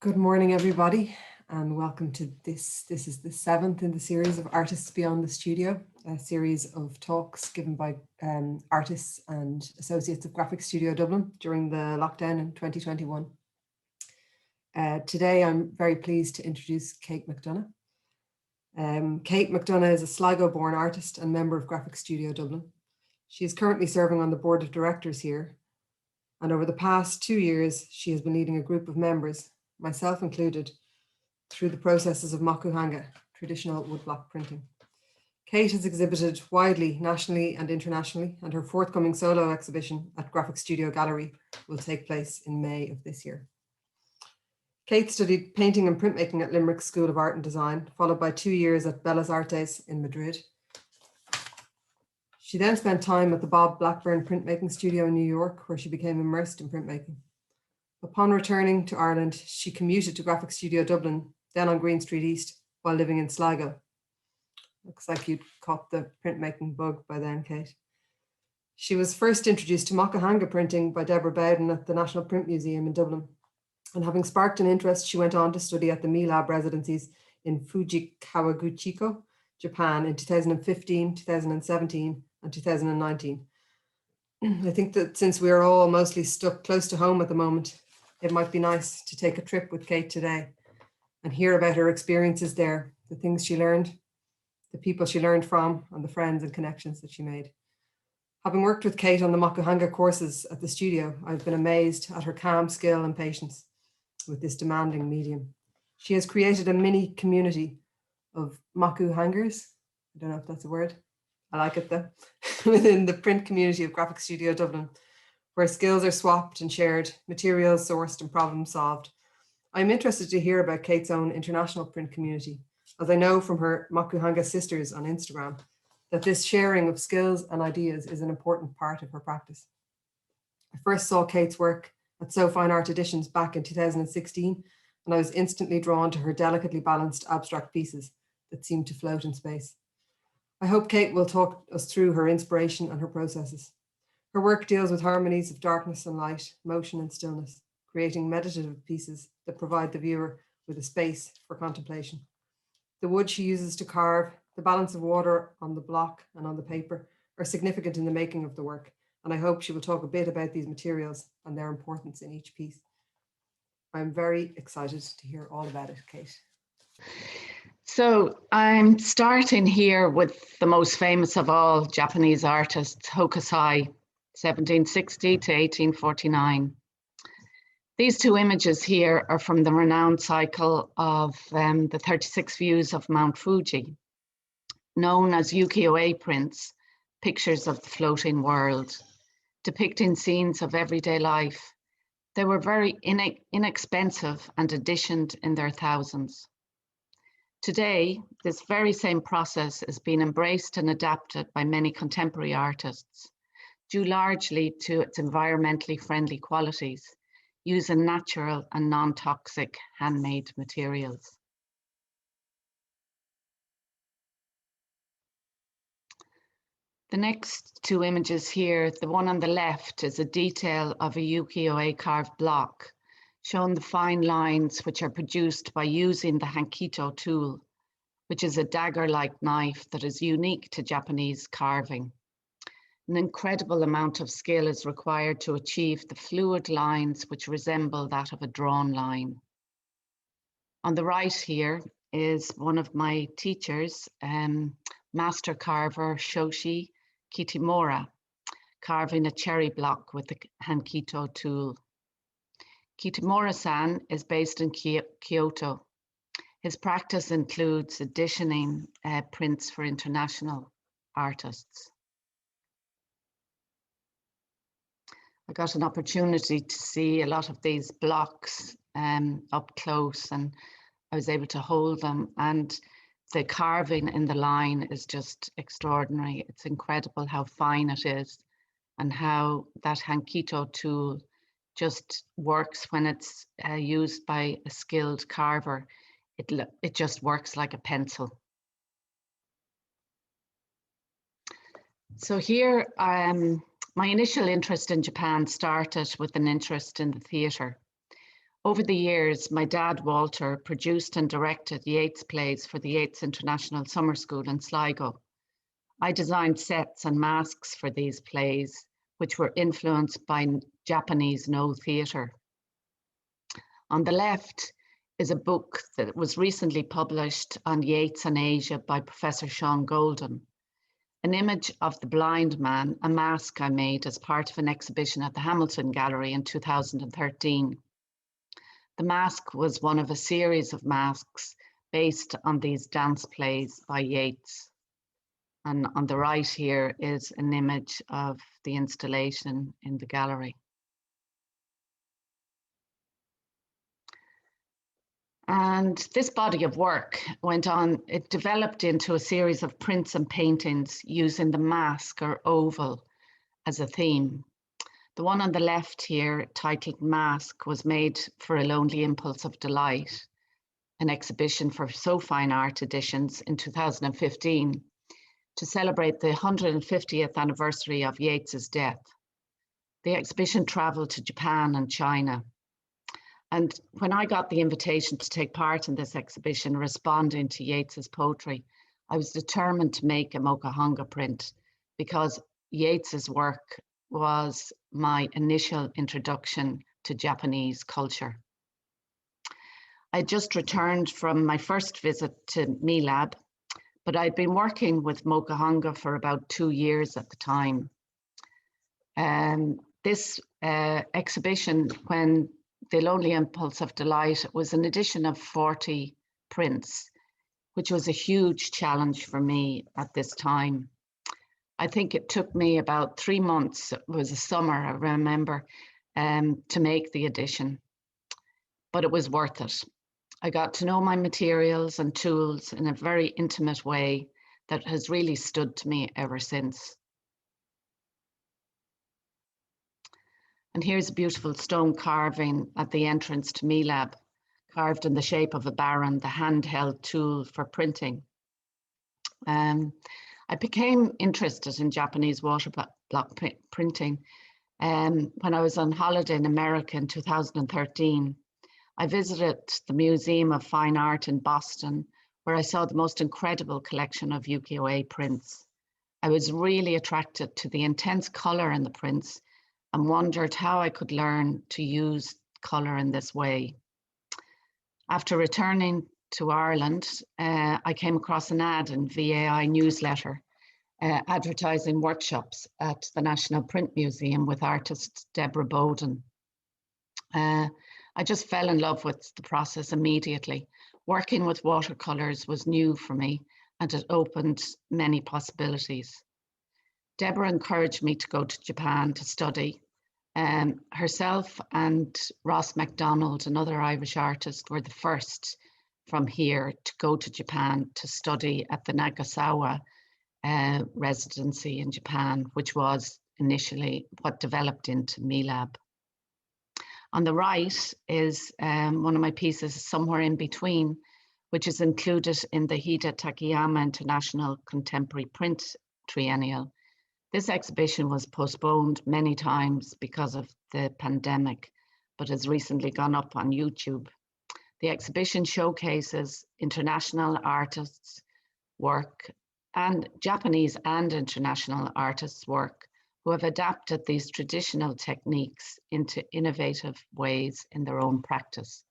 Good morning, everybody, and welcome to this. This is the seventh in the series of Artists Beyond the Studio, a series of talks given by artists and associates of Graphic Studio Dublin during the lockdown in 2021. Today, I'm very pleased to introduce Kate Mac Donagh. Kate Mac Donagh is a Sligo-born artist and member of Graphic Studio Dublin. She is currently serving on the board of directors here, and over the past 2 years, she has been leading a group of members, myself included, through the processes of Mokuhanga, traditional woodblock printing. Kate has exhibited widely, nationally and internationally, and her forthcoming solo exhibition at Graphic Studio Gallery will take place in May of this year. Kate studied painting and printmaking at Limerick School of Art and Design, followed by 2 years at Bellas Artes in Madrid. She then spent time at the Bob Blackburn printmaking studio in New York, where she became immersed in printmaking. Upon returning to Ireland, she commuted to Graphic Studio Dublin, then on Green Street East, while living in Sligo. Looks like you'd caught the printmaking bug by then, Kate. She was first introduced to Mocahunga printing by Deborah Bowden at the National Print Museum in Dublin. And having sparked an interest, she went on to study at the MiLab residencies in Fuji Kawaguchiko, Japan in 2015, 2017, and 2019. I think that since we're all mostly stuck close to home at the moment, it might be nice to take a trip with Kate today and hear about her experiences there, the things she learned, the people she learned from, and the friends and connections that she made. Having worked with Kate on the Mokuhanga courses at the studio, I've been amazed at her calm skill and patience with this demanding medium. She has created a mini community of Mokuhangers. I don't know if that's a word. I like it though. Within the print community of Graphic Studio Dublin, where skills are swapped and shared, materials sourced and problems solved. I'm interested to hear about Kate's own international print community, as I know from her Mocahunga Sisters on Instagram that this sharing of skills and ideas is an important part of her practice. I first saw Kate's work at So Fine Art Editions back in 2016, and I was instantly drawn to her delicately balanced abstract pieces that seemed to float in space. I hope Kate will talk us through her inspiration and her processes. Her work deals with harmonies of darkness and light, motion and stillness, creating meditative pieces that provide the viewer with a space for contemplation. The wood she uses to carve, the balance of water on the block and on the paper are significant in the making of the work, and I hope she will talk a bit about these materials and their importance in each piece. I'm very excited to hear all about it, Kate. So I'm starting here with the most famous of all Japanese artists, Hokusai, 1760 to 1849. These two images here are from the renowned cycle of the 36 views of Mount Fuji, known as ukiyo-e prints, pictures of the floating world, depicting scenes of everyday life. They were very inexpensive and editioned in their thousands. Today, this very same process is being embraced and adapted by many contemporary artists, due largely to its environmentally friendly qualities, using natural and non-toxic handmade materials. The next two images here, the one on the left is a detail of a ukiyo-e carved block, showing the fine lines which are produced by using the hankito tool, which is a dagger-like knife that is unique to Japanese carving. An incredible amount of skill is required to achieve the fluid lines which resemble that of a drawn line. On the right here is one of my teachers, master carver Shoshi Kitamura, carving a cherry block with the hankito tool. Kitamura-san is based in Kyoto. His practice includes editioning prints for international artists. I got an opportunity to see a lot of these blocks up close, and I was able to hold them, and the carving in the line is just extraordinary. It's incredible how fine it is and how that hankito tool just works when it's used by a skilled carver. It just works like a pencil. So here, my initial interest in Japan started with an interest in the theatre. Over the years, my dad, Walter, produced and directed Yeats plays for the Yeats International Summer School in Sligo. I designed sets and masks for these plays, which were influenced by Japanese No theatre. On the left is a book that was recently published on Yeats and Asia by Professor Sean Golden. An image of the blind man, a mask I made as part of an exhibition at the Hamilton Gallery in 2013. The mask was one of a series of masks based on these dance plays by Yeats. And on the right here is an image of the installation in the gallery. And this body of work went on, it developed into a series of prints and paintings using the mask or oval as a theme. The one on the left here, titled Mask, was made for A Lonely Impulse of Delight, an exhibition for So Fine Art Editions in 2015 to celebrate the 150th anniversary of Yeats's death. The exhibition traveled to Japan and China. And when I got the invitation to take part in this exhibition, responding to Yeats's poetry, I was determined to make a Mokuhanga print because Yeats's work was my initial introduction to Japanese culture. I just returned from my first visit to MILAB, but I'd been working with Mokuhanga for about 2 years at the time. This exhibition, when The Lonely Impulse of Delight, was an edition of 40 prints, which was a huge challenge for me at this time. I think it took me about 3 months, it was a summer, I remember, to make the edition, but it was worth it. I got to know my materials and tools in a very intimate way that has really stood to me ever since. And here's a beautiful stone carving at the entrance to MILAB, carved in the shape of a baron, the handheld tool for printing. I became interested in Japanese water block printing when I was on holiday in America in 2013. I visited the Museum of Fine Art in Boston, where I saw the most incredible collection of ukiyo-e prints. I was really attracted to the intense color in the prints and wondered how I could learn to use color in this way. After returning to Ireland, I came across an ad in VAI newsletter advertising workshops at the National Print Museum with artist Deborah Bowden. I just fell in love with the process immediately. Working with watercolors was new for me, and it opened many possibilities. Deborah encouraged me to go to Japan to study. Herself and Ross Mcdonough, another Irish artist, were the first from here to go to Japan to study at the Nagasawa residency in Japan, which was initially what developed into MILAB. On the right is one of my pieces, Somewhere in Between, which is included in the Hida Takayama International Contemporary Print Triennial. This exhibition was postponed many times because of the pandemic, but has recently gone up on YouTube. The exhibition showcases international artists' work and Japanese and international artists' work who have adapted these traditional techniques into innovative ways in their own practice.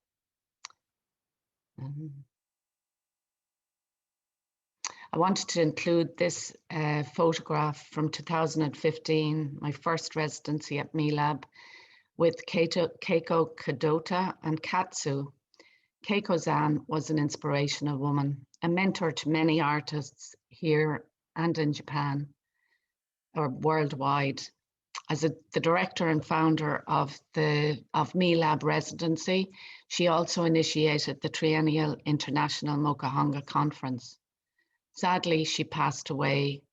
I wanted to include this photograph from 2015, my first residency at MILAB, with Keiko Kadota and Katsu. Keiko-san was an inspirational woman, a mentor to many artists here and in Japan, or worldwide. As the director and founder of MILAB residency, she also initiated the Triennial International Mokuhanga Conference. Sadly, she passed away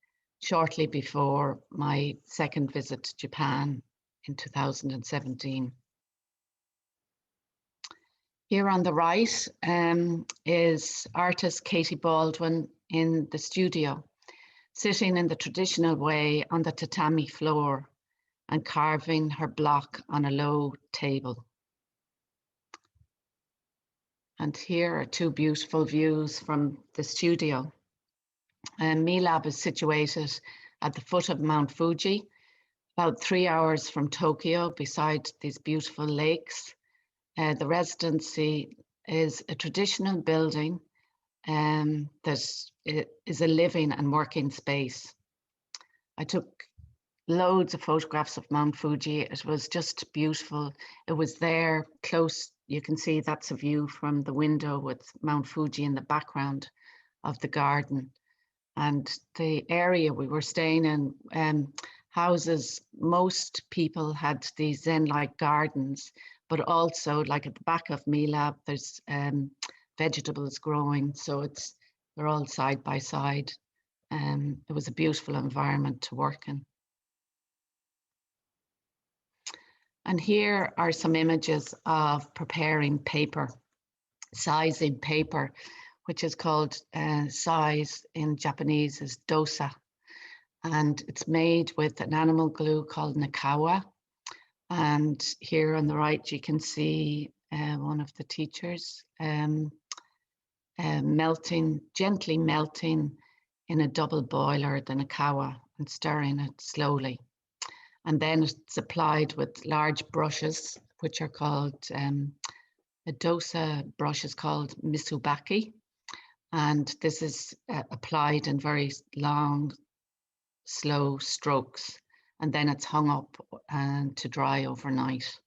shortly before my second visit to Japan in 2017. Here on the right is artist Katie Baldwin in the studio, sitting in the traditional way on the tatami floor and carving her block on a low table. And here are two beautiful views from the studio. My lab is situated at the foot of Mount Fuji, about 3 hours from Tokyo, beside these beautiful lakes. The residency is a traditional building that is a living and working space. I took loads of photographs of Mount Fuji. It was just beautiful. It was there close. You can see that's a view from the window with Mount Fuji in the background of the garden. And the area we were staying in houses, most people had these Zen-like gardens, but also like at the back of my lab, there's vegetables growing. So they're all side by side. It was a beautiful environment to work in. And here are some images of preparing paper, sizing paper, which is called size in Japanese is dosa. And it's made with an animal glue called nakawa. And here on the right, you can see one of the teachers gently melting in a double boiler, the nakawa, and stirring it slowly. And then it's applied with large brushes, which are called, a dosa brush is called misubaki. And this is applied in very long, slow strokes. And then it's hung up to dry overnight.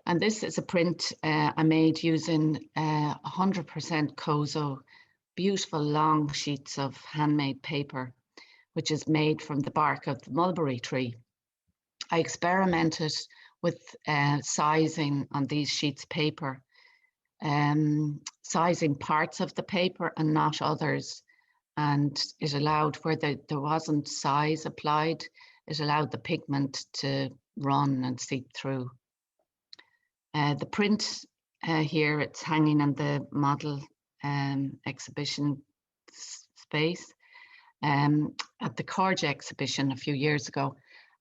And this is a print I made using 100% kozo, beautiful long sheets of handmade paper, which is made from the bark of the mulberry tree. I experimented with sizing on these sheets of paper, sizing parts of the paper and not others. And it allowed, where there wasn't size applied, it allowed the pigment to run and seep through. The print here, it's hanging in the model exhibition space at the Corge exhibition a few years ago.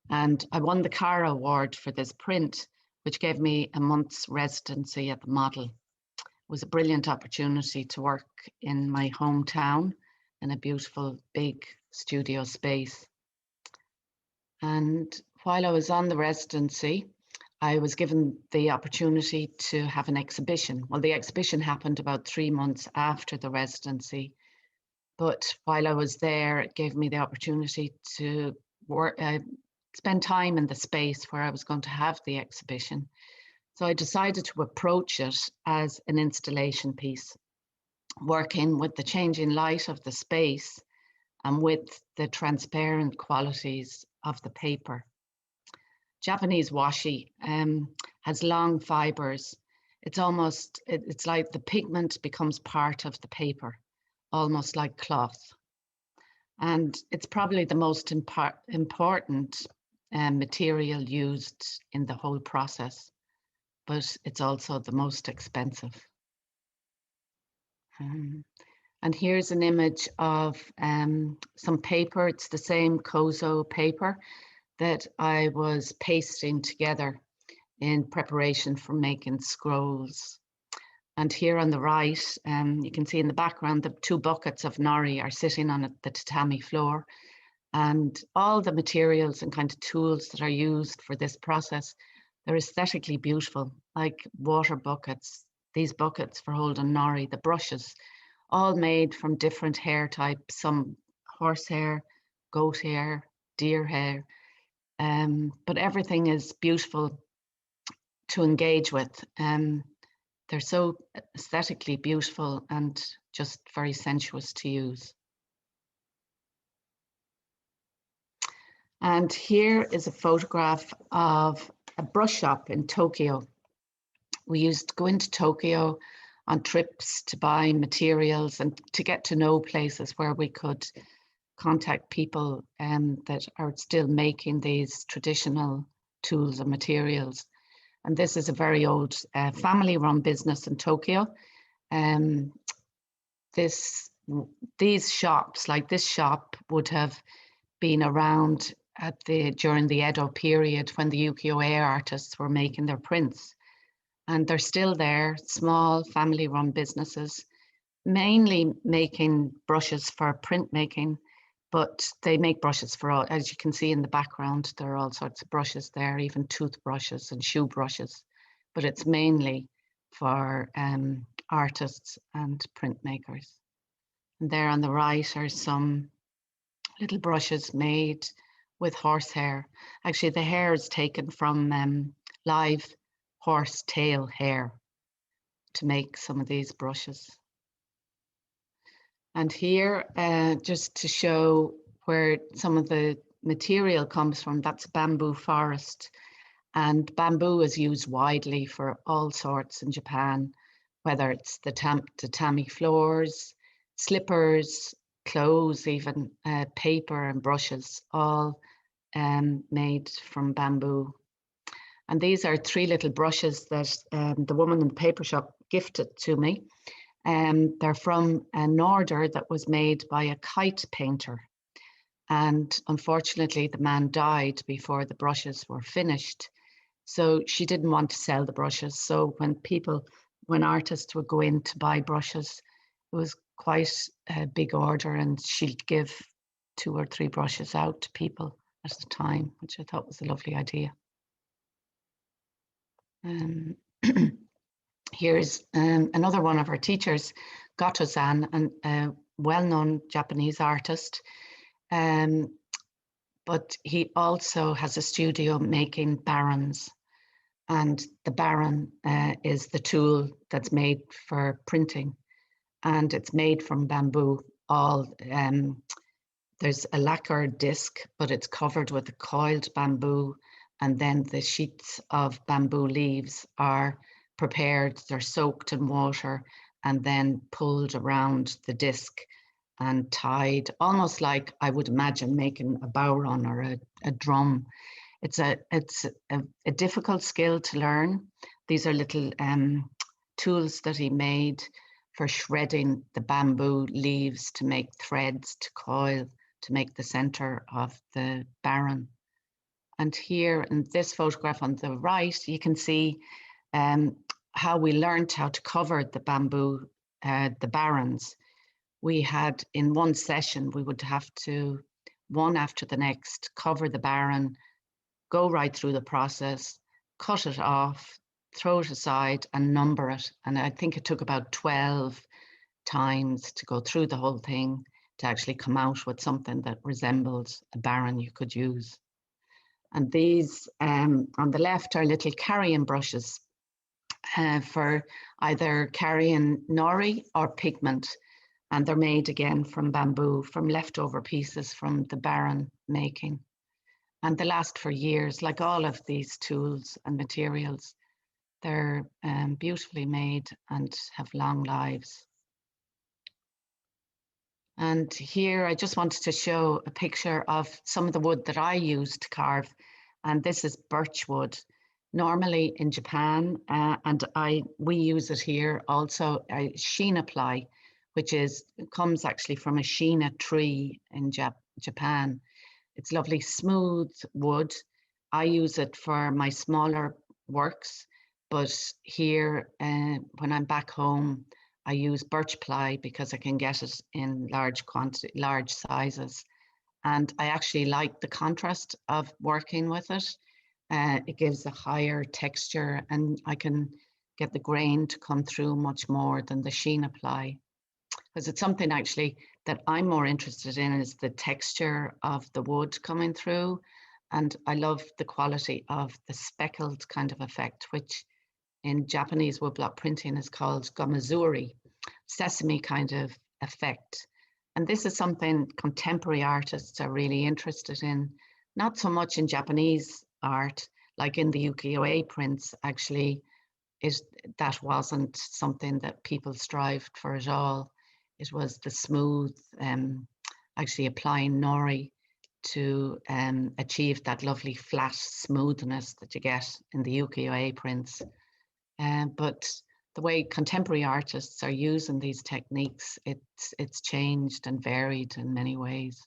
And I won the Cara Award for this print, which gave me a month's residency at the model. It was a brilliant opportunity to work in my hometown in a beautiful big studio space. And while I was on the residency, I was given the opportunity to have an exhibition. Well, the exhibition happened about 3 months after the residency, but while I was there, it gave me the opportunity to spend time in the space where I was going to have the exhibition. So I decided to approach it as an installation piece, working with the changing light of the space and with the transparent qualities of the paper. Japanese washi has long fibers. It's like the pigment becomes part of the paper, almost like cloth. And it's probably the most important material used in the whole process, but it's also the most expensive. And here's an image of some paper. It's the same kozo paper that I was pasting together in preparation for making scrolls. And here on the right, you can see in the background, the 2 buckets of nori are sitting on the tatami floor. And all the materials and kind of tools that are used for this process, they're aesthetically beautiful, like water buckets, these buckets for holding nori, the brushes, all made from different hair types, some horsehair, goat hair, deer hair. But everything is beautiful to engage with. They're so aesthetically beautiful and just very sensuous to use. And here is a photograph of a brush shop in Tokyo. We used to go into Tokyo on trips to buy materials and to get to know places where we could contact people that are still making these traditional tools and materials. And this is a very old family-run business in Tokyo. These shops, like this shop, would have been around during the Edo period when the ukiyo-e artists were making their prints. and they're still there, small family-run businesses, mainly making brushes for printmaking, but they make brushes for all, as you can see in the background, there are all sorts of brushes there, even toothbrushes and shoe brushes, but it's mainly for artists and printmakers. And there on the right are some little brushes made with horsehair. Actually, the hair is taken from live horse tail hair to make some of these brushes. And here, just to show where some of the material comes from, that's bamboo forest. And bamboo is used widely for all sorts in Japan, whether it's the tatami floors, slippers, clothes, even paper and brushes, all made from bamboo. And these are 3 little brushes that the woman in the paper shop gifted to me. They're from an order that was made by a kite painter. And unfortunately, the man died before the brushes were finished. So she didn't want to sell the brushes. So when artists would go in to buy brushes, it was quite a big order, and she'd give 2 or 3 brushes out to people at a time, which I thought was a lovely idea. Here's another one of her teachers, Goto-san, a well-known Japanese artist, but he also has a studio making barons. And the baron is the tool that's made for printing, and it's made from bamboo. There's a lacquer disc, but it's covered with a coiled bamboo, and then the sheets of bamboo leaves are prepared, they're soaked in water and then pulled around the disc and tied, almost like I would imagine making a bowron or a drum. It's a difficult skill to learn. These are little tools that he made for shredding the bamboo leaves to make threads to coil to make the center of the baron. And here in this photograph on the right, you can see how we learned how to cover the bamboo, the barons. We had in one session, we would have to, one after the next, cover the baron, go right through the process, cut it off, throw it aside and number it. And I think it took about 12 times to go through the whole thing to actually come out with something that resembled a baron you could use. And these on the left are little carrying brushes for either carrying nori or pigment. And they're made again from bamboo, from leftover pieces from the baron making. And they last for years, like all of these tools and materials. They're beautifully made and have long lives. And here I just wanted to show a picture of some of the wood that I use to carve. And this is birch wood, normally in Japan, and we use it here also, Shina ply, which comes actually from a Shina tree in Japan. It's lovely smooth wood. I use it for my smaller works, but here when I'm back home, I use birch ply because I can get it in large sizes. And I actually like the contrast of working with it. It gives a higher texture, and I can get the grain to come through much more than the Shina ply. Because it's something actually that I'm more interested in is the texture of the wood coming through. And I love the quality of the speckled kind of effect, which in Japanese woodblock printing is called gomazuri, sesame kind of effect. And this is something contemporary artists are really interested in, not so much in Japanese art, like in the ukiyo-e prints, actually, that wasn't something that people strived for at all. It was the smooth, actually applying nori to achieve that lovely flat smoothness that you get in the ukiyo-e prints. But the way contemporary artists are using these techniques, it's changed and varied in many ways.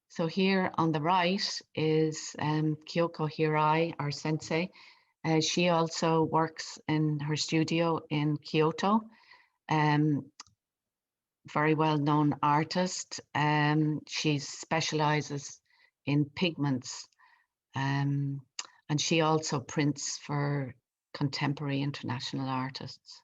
So here on the right is Kyoko Hirai, our sensei, She also works in her studio in Kyoto. Very well-known artist. She specializes in pigments, and she also prints for contemporary international artists.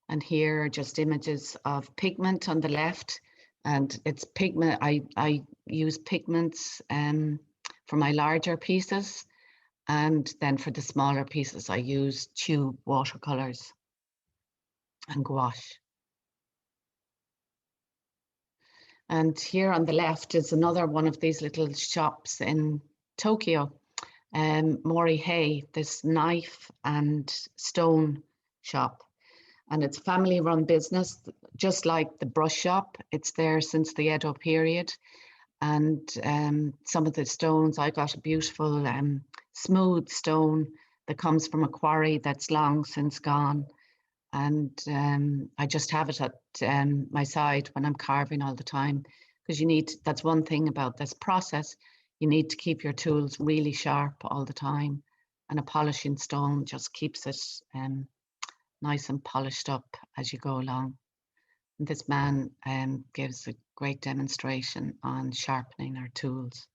And here are just images of pigment on the left, and it's pigment. I use pigments for my larger pieces, and then for the smaller pieces I use tube watercolors and gouache. And here on the left is another one of these little shops in Tokyo, Morihei, this knife and stone shop. And it's family-run business, just like the brush shop. It's there since the Edo period. And some of the stones, I got a beautiful smooth stone that comes from a quarry that's long since gone. And I just have it at my side when I'm carving all the time, because you need, that's one thing about this process, you need to keep your tools really sharp all the time. And a polishing stone just keeps it nice and polished up as you go along. And this man gives a great demonstration on sharpening our tools.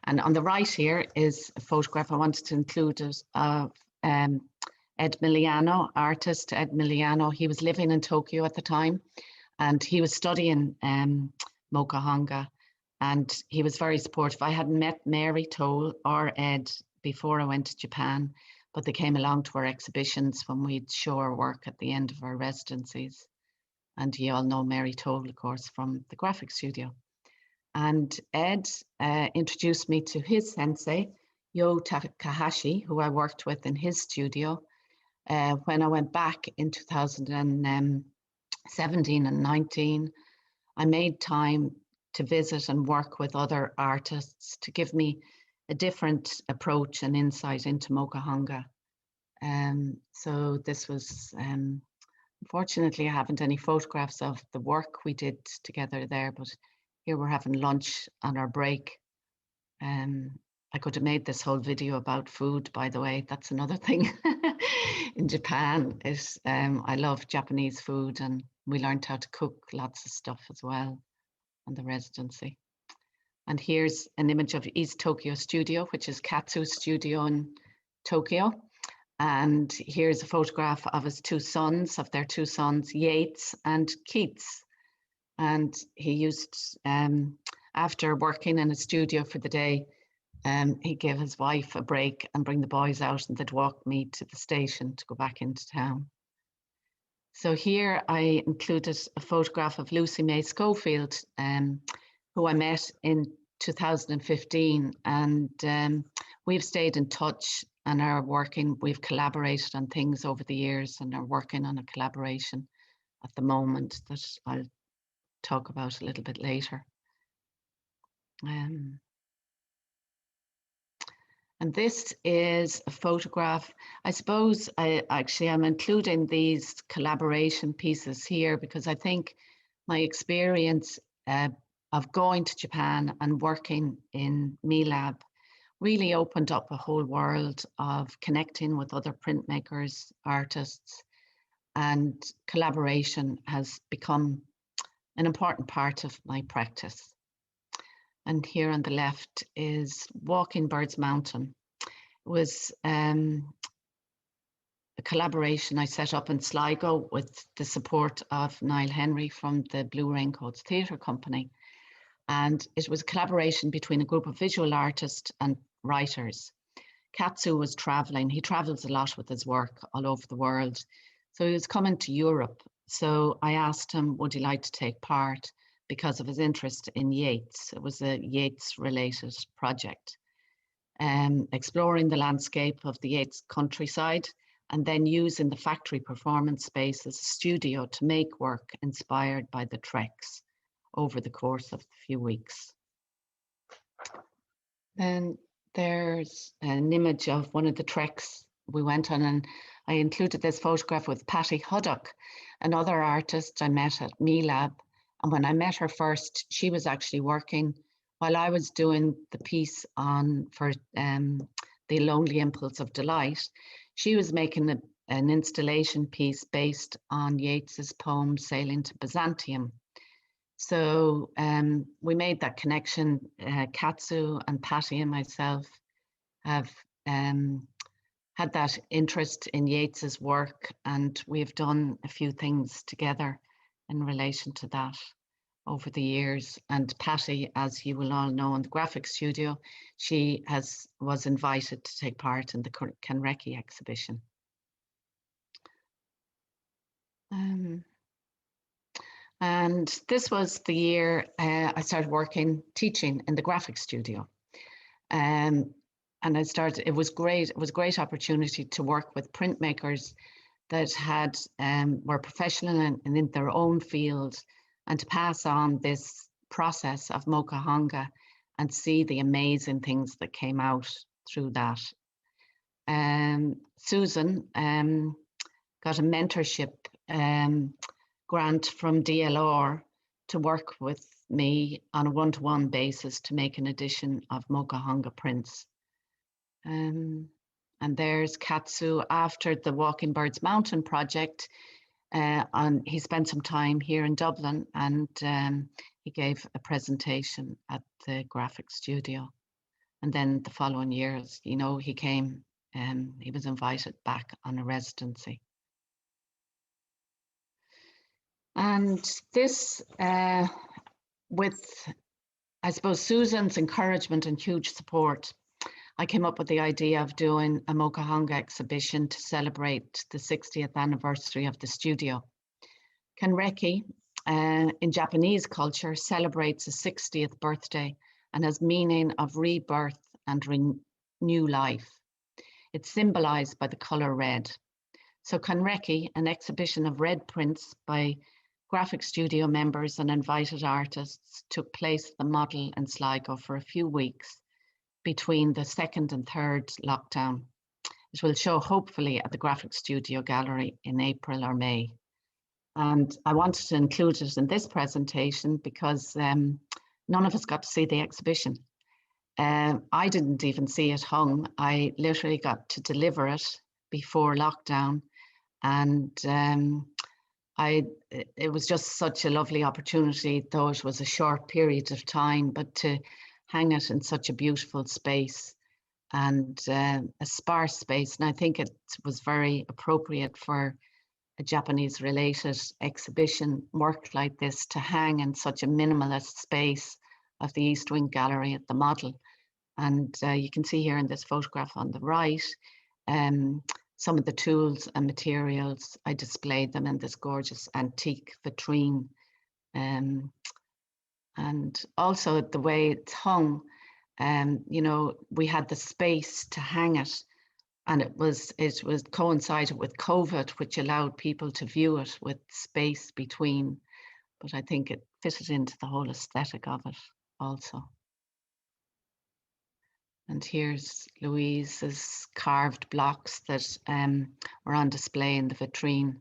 And on the right here is a photograph I wanted to include of Ed Miliano, artist Ed Miliano. He was living in Tokyo at the time, and he was studying Mokuhanga, and he was very supportive. I hadn't met Mary Toll or Ed before I went to Japan, but they came along to our exhibitions when we'd show our work at the end of our residencies. And you all know Mary Toll, of course, from the graphic studio. And Ed introduced me to his sensei, Yo Takahashi, who I worked with in his studio. When I went back in 2017 and 19, I made time to visit and work with other artists to give me a different approach and insight into Mokuhanga. So this was, unfortunately, I haven't any photographs of the work we did together there, but here we're having lunch on our break. I could have made this whole video about food, by the way. That's another thing in Japan. I love Japanese food, and we learned how to cook lots of stuff as well on the residency. And here's an image of East Tokyo Studio, which is Katsu's studio in Tokyo. And here's a photograph of his two sons, Yeats and Keats. And he used, after working in a studio for the day, he gave his wife a break and bring the boys out, and they'd walk me to the station to go back into town. So here I included a photograph of Lucy May Schofield, who I met in 2015, and we've stayed in touch and are working, we've collaborated on things over the years and are working on a collaboration at the moment that I'll talk about a little bit later. And this is a photograph. I suppose I'm including these collaboration pieces here because I think my experience of going to Japan and working in MeLab really opened up a whole world of connecting with other printmakers, artists, and collaboration has become an important part of my practice. And here on the left is Walking Birds Mountain. It was a collaboration I set up in Sligo with the support of Niall Henry from the Blue Raincoats Theatre Company. And it was a collaboration between a group of visual artists and writers. Katsu was traveling. He travels a lot with his work all over the world. So he was coming to Europe. So I asked him, would he like to take part because of his interest in Yeats. It was a Yeats-related project. Exploring the landscape of the Yeats countryside and then using the factory performance space as a studio to make work inspired by the treks over the course of a few weeks. Then there's an image of one of the treks we went on, and I included this photograph with Patty Huddock, another artist I met at MeLab. And when I met her first, she was actually working while I was doing the piece for The Lonely Impulse of Delight, she was making an installation piece based on Yeats's poem Sailing to Byzantium. So we made that connection. Katsu and Patty and myself have had that interest in Yeats's work, and we've done a few things together in relation to that over the years. And Patty, as you will all know, in the graphic studio, she was invited to take part in the Canrecchi exhibition. And this was the year I started teaching in the graphic studio. And it was great. It was a great opportunity to work with printmakers that were professional and in their own field, and to pass on this process of Mokuhanga and see the amazing things that came out through that. Susan got a mentorship grant from DLR to work with me on a one-to-one basis to make an edition of Mokuhanga prints. And there's Katsu after the Walking Birds Mountain project. He spent some time here in Dublin, and he gave a presentation at the graphic studio. And then the following years, you know, he came and he was invited back on a residency. And this, with, I suppose, Susan's encouragement and huge support, I came up with the idea of doing a Mokuhanga exhibition to celebrate the 60th anniversary of the studio. Canrecchi, in Japanese culture, celebrates a 60th birthday and has meaning of rebirth and new life. It's symbolized by the color red. So Canrecchi, an exhibition of red prints by graphic studio members and invited artists, took place at the Model in Sligo for a few weeks between the second and third lockdown. It will show hopefully at the Graphic Studio Gallery in April or May. And I wanted to include it in this presentation because none of us got to see the exhibition. I didn't even see it hung. I literally got to deliver it before lockdown. And it was just such a lovely opportunity, though it was a short period of time, but to hang it in such a beautiful space and a sparse space. And I think it was very appropriate for a Japanese related exhibition work like this to hang in such a minimalist space of the East Wing Gallery at the Model. And you can see here in this photograph on the right, some of the tools and materials. I displayed them in this gorgeous antique vitrine. And also the way it's hung, you know, we had the space to hang it, and it was coincided with COVID, which allowed people to view it with space between. But I think it fitted into the whole aesthetic of it also. And here's Louise's carved blocks that were on display in the vitrine,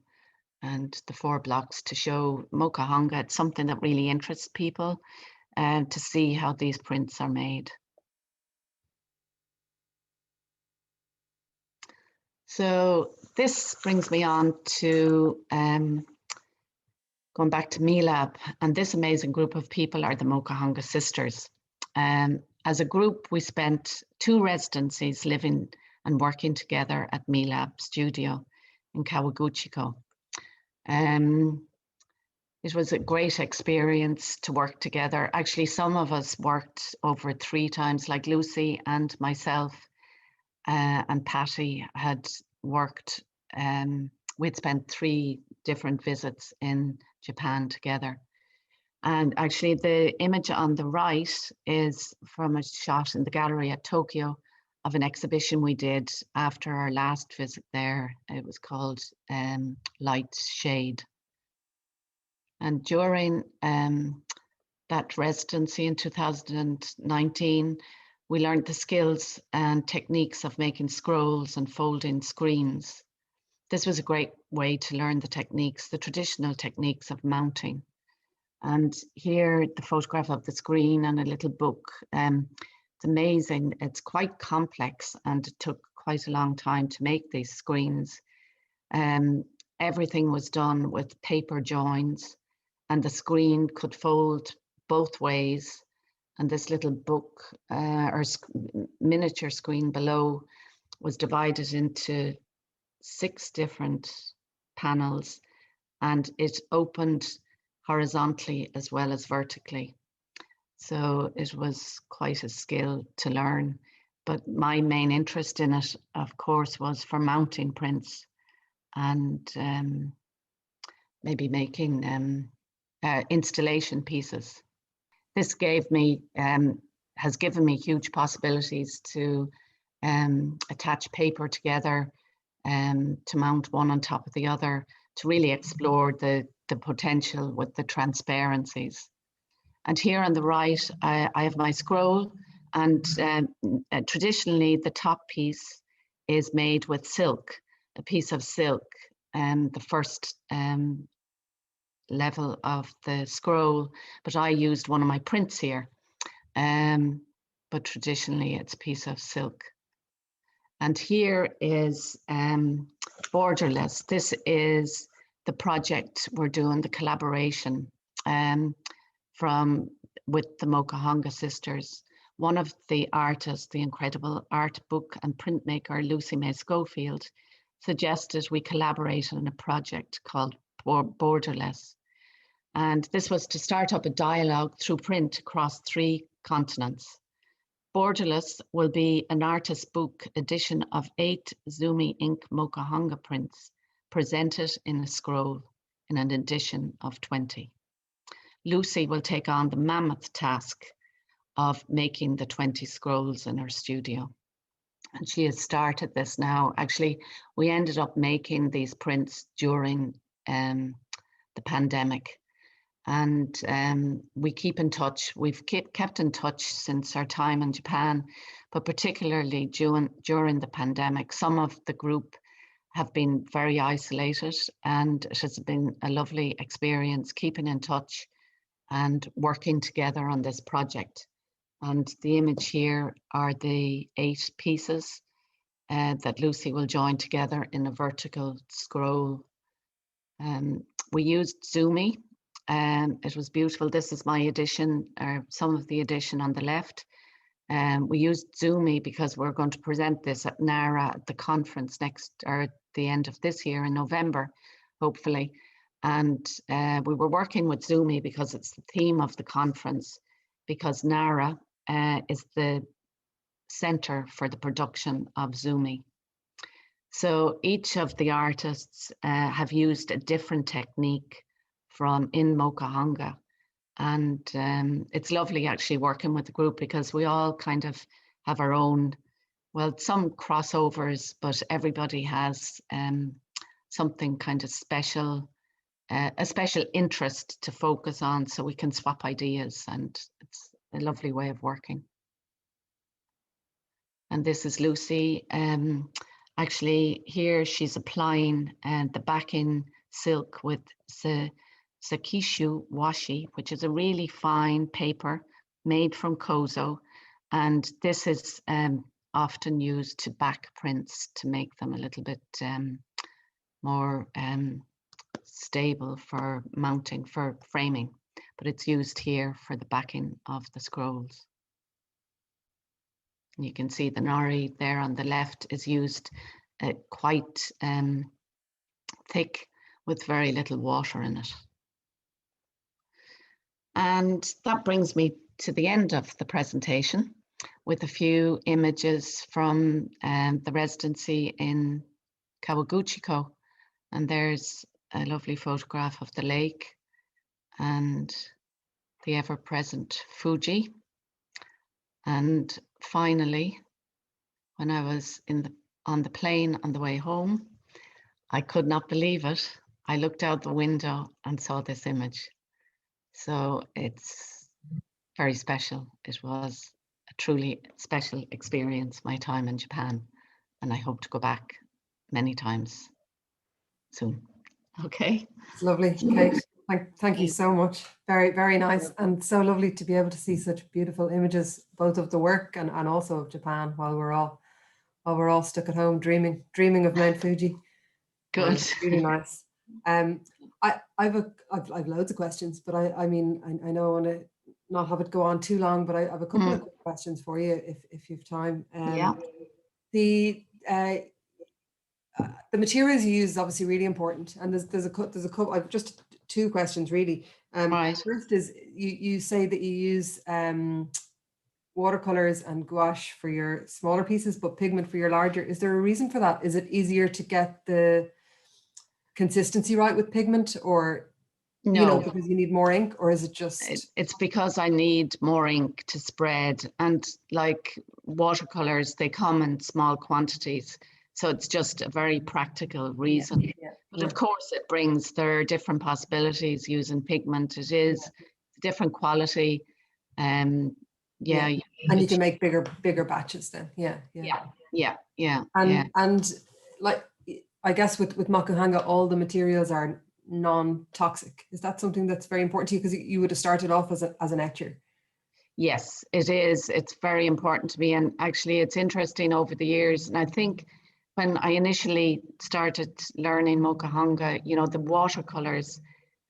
and the 4 blocks to show Mokuhanga. It's something that really interests people to see how these prints are made. So this brings me on to going back to MeLab, and this amazing group of people are the Mocahunga Sisters. As a group, we spent 2 residencies living and working together at MeLab Studio in Kawaguchiko. It was a great experience to work together. Actually, some of us worked over 3 times, like Lucy and myself and Patty had worked. We'd spent 3 different visits in Japan together. And actually the image on the right is from a shot in the gallery at Tokyo of an exhibition we did after our last visit there. It was called Light Shade. And during that residency in 2019, we learned the skills and techniques of making scrolls and folding screens. This was a great way to learn the techniques, the traditional techniques of mounting. And here, the photograph of the screen and a little book. It's amazing. It's quite complex, and it took quite a long time to make these screens. Everything was done with paper joins, and the screen could fold both ways. And this little book miniature screen below was divided into 6 different panels, and it opened horizontally as well as vertically. So it was quite a skill to learn. But my main interest in it, of course, was for mounting prints and maybe making installation pieces. This has given me huge possibilities to attach paper together, to mount one on top of the other, to really explore the potential with the transparencies. And here on the right, I have my scroll, and traditionally the top piece is made with silk, a piece of silk, the first level of the scroll, but I used one of my prints here, but traditionally it's a piece of silk. And here is Borderless. This is the project we're doing, the collaboration with the Mocahunga Sisters. One of the artists, the incredible art book and printmaker Lucy May Schofield, suggested we collaborate on a project called Borderless. And this was to start up a dialogue through print across 3 continents. Borderless will be an artist book edition of 8 Zumi ink Mokuhanga prints presented in a scroll in an edition of 20. Lucy will take on the mammoth task of making the 20 scrolls in her studio. And she has started this now. Actually, we ended up making these prints during the pandemic. And we keep in touch. We've kept in touch since our time in Japan, but particularly during the pandemic, some of the group have been very isolated, and it has been a lovely experience keeping in touch and working together on this project. And the image here are the 8 pieces that Lucy will join together in a vertical scroll. We used Zumi. It was beautiful. This is my edition, or some of the edition on the left. We used Zumi because we're going to present this at NARA at the conference at the end of this year in November, hopefully. And we were working with Zumi because it's the theme of the conference, because NARA is the center for the production of Zumi. So each of the artists have used a different technique in Mokuhanga. And it's lovely actually working with the group, because we all kind of have our own, well, some crossovers, but everybody has something kind of special, a special interest to focus on, so we can swap ideas, and it's a lovely way of working. And this is Lucy. Actually here she's applying the backing silk with Sakishu washi, which is a really fine paper made from kozo, and this is often used to back prints to make them a little bit more stable for mounting, for framing, but it's used here for the backing of the scrolls. And you can see the nori there on the left is used quite thick with very little water in it. And that brings me to the end of the presentation with a few images from the residency in Kawaguchiko. And there's a lovely photograph of the lake and the ever-present Fuji. And finally, when I was on the plane on the way home, I could not believe it. I looked out the window and saw this image. So it's very special. It was a truly special experience, my time in Japan, and I hope to go back many times soon. Okay. It's lovely, Kate. Thank you so much. Very, very nice, and so lovely to be able to see such beautiful images, both of the work and also of Japan, while we're all stuck at home dreaming of Mount Fuji. Good. Really nice. I've loads of questions, but I mean I know I want to not have it go on too long, but I have a couple of quick questions for you if you've time. Yeah. The materials you use is obviously really important, and there's a couple. I've just two questions really. Right. First is you say that you use watercolors and gouache for your smaller pieces, but pigment for your larger. Is there a reason for that? Is it easier to get the consistency right with pigment, or No, because you need more ink, or is it just? It's because I need more ink to spread, and like watercolors, they come in small quantities. So it's just a very practical reason. But of course there are different possibilities using pigment. It is different quality. And you can make bigger batches then. And like, I guess with Mokuhanga, all the materials are non-toxic. Is that something that's very important to you? Because you would have started off as an etcher. Yes, it is. It's very important to me. And actually it's interesting over the years. And I think when I initially started learning Mokuhanga, the watercolors,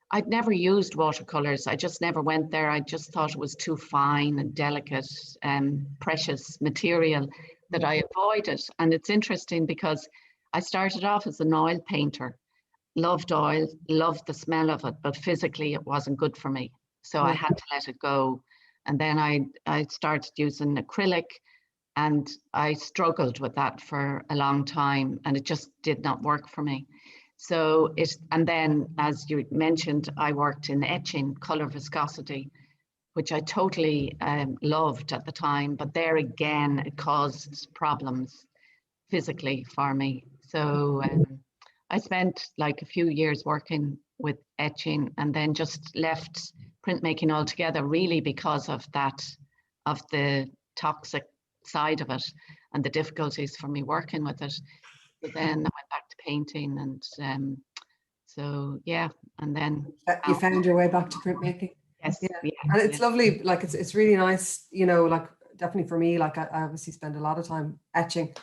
I'd never used watercolors. I just never went there. I just thought it was too fine and delicate and precious material that I avoided. And it's interesting because I started off as an oil painter, loved oil, loved the smell of it, but physically it wasn't good for me. So I had to let it go. And then I started using acrylic, and I struggled with that for a long time, and it just did not work for me. So and then, as you mentioned, I worked in etching, color viscosity, which I totally loved at the time. But there again, it caused problems physically for me. So I spent like a few years working with etching, and then just left printmaking altogether, really because of the toxic side of it and the difficulties for me working with it. But then I went back to painting, and and then you found your way back to printmaking. Yes, and it's lovely. Like it's really nice, like definitely for me, like I obviously spend a lot of time etching,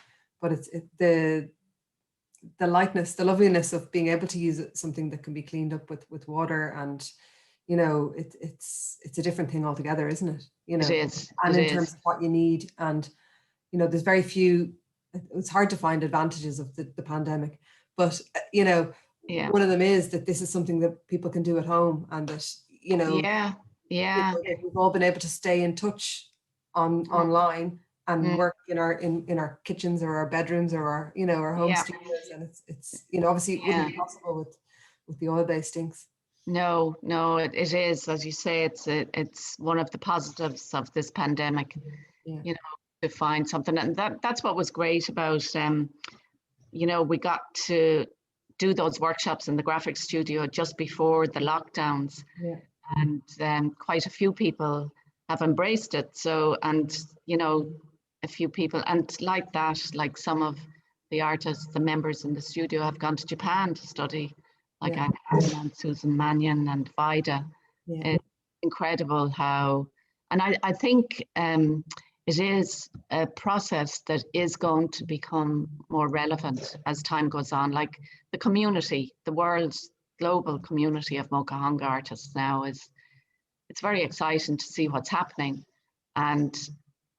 but it's the lightness, the loveliness of being able to use something that can be cleaned up with water, and it's a different thing altogether, isn't it? It is. And in terms of what you need, and there's very few. It's hard to find advantages of the pandemic, but one of them is that this is something that people can do at home, and that we've all been able to stay in touch online and work in our kitchens or our bedrooms or our home studios, and it's obviously it wouldn't be possible with the oil-based inks. No, it is, as you say, it's one of the positives of this pandemic, to find something. And that's what was great about, we got to do those workshops in the graphic studio just before the lockdowns. And quite a few people have embraced it. So, and, a few people, and like that, like some of the artists, the members in the studio have gone to Japan to study, like Anne and Susan Mannion and Vida. It's incredible how, and I think it is a process that is going to become more relevant as time goes on. Like the community, the world's global community of Mokuhanga artists now it's very exciting to see what's happening, and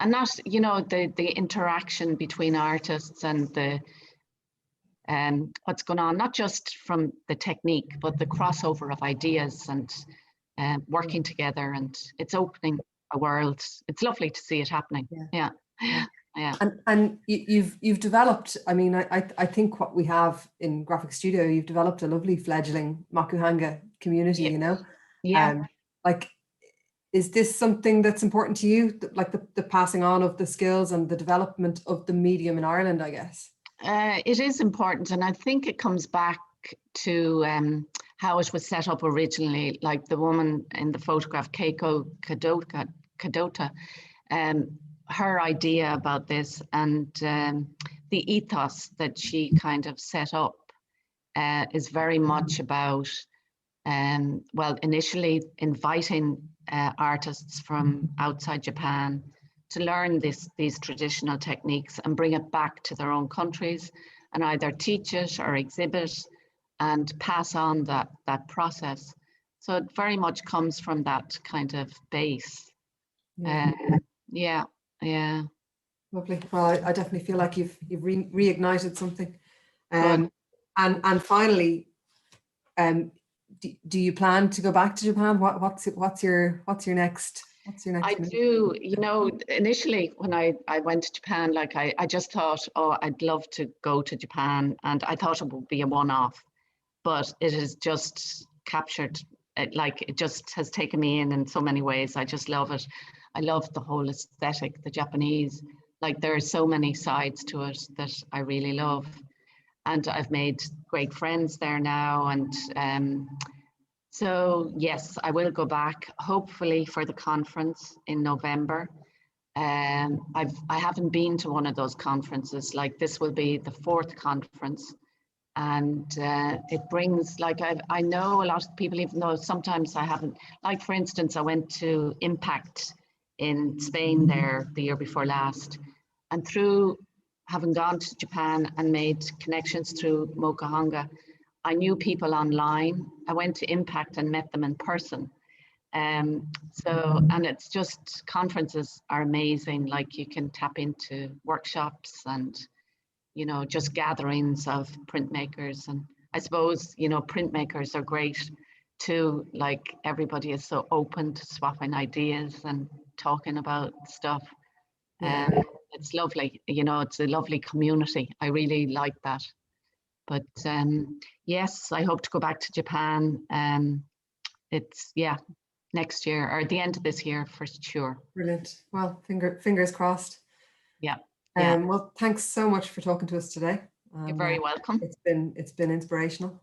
not, the interaction between artists and the what's going on, not just from the technique, but the crossover of ideas and working together, and it's opening a world. It's lovely to see it happening. Yeah. And you've developed, I mean, I think what we have in graphic studio, you've developed a lovely fledgling Mokuhanga community. Like, is this something that's important to you, like the passing on of the skills and the development of the medium in Ireland, I guess? It is important, and I think it comes back to how it was set up originally. Like the woman in the photograph, Keiko Kadota, her idea about this, and the ethos that she kind of set up is very much about well, initially inviting artists from outside Japan to learn these traditional techniques and bring it back to their own countries and either teach it or exhibit and pass on that process. So it very much comes from that kind of base. Yeah. Yeah. Lovely. Well, I definitely feel like you've reignited something. Good. And finally, do you plan to go back to Japan? What's your next? I move? do, initially when I went to Japan, like I just thought, oh, I'd love to go to Japan, and I thought it would be a one-off, but it has just captured, it just has taken me in so many ways. I just love it. I love the whole aesthetic, the Japanese, like there are so many sides to it that I really love. And I've made great friends there now. And so, yes, I will go back, hopefully for the conference in November. I haven't been to one of those conferences. Like this will be the 4th conference. And it brings, like, I know a lot of people, even though sometimes I haven't, like for instance, I went to Impact in Spain there the year before last. And through having gone to Japan and made connections through Mokuhanga, I knew people online. I went to Impact and met them in person. And it's just, conferences are amazing. Like you can tap into workshops and, just gatherings of printmakers. And I suppose, printmakers are great too. Like everybody is so open to swapping ideas and talking about stuff. Yeah. It's lovely, it's a lovely community. I really like that. But yes, I hope to go back to Japan. It's next year or at the end of this year for sure. Brilliant. Well, fingers crossed. Yeah. Well, thanks so much for talking to us today. You're very welcome. It's been inspirational.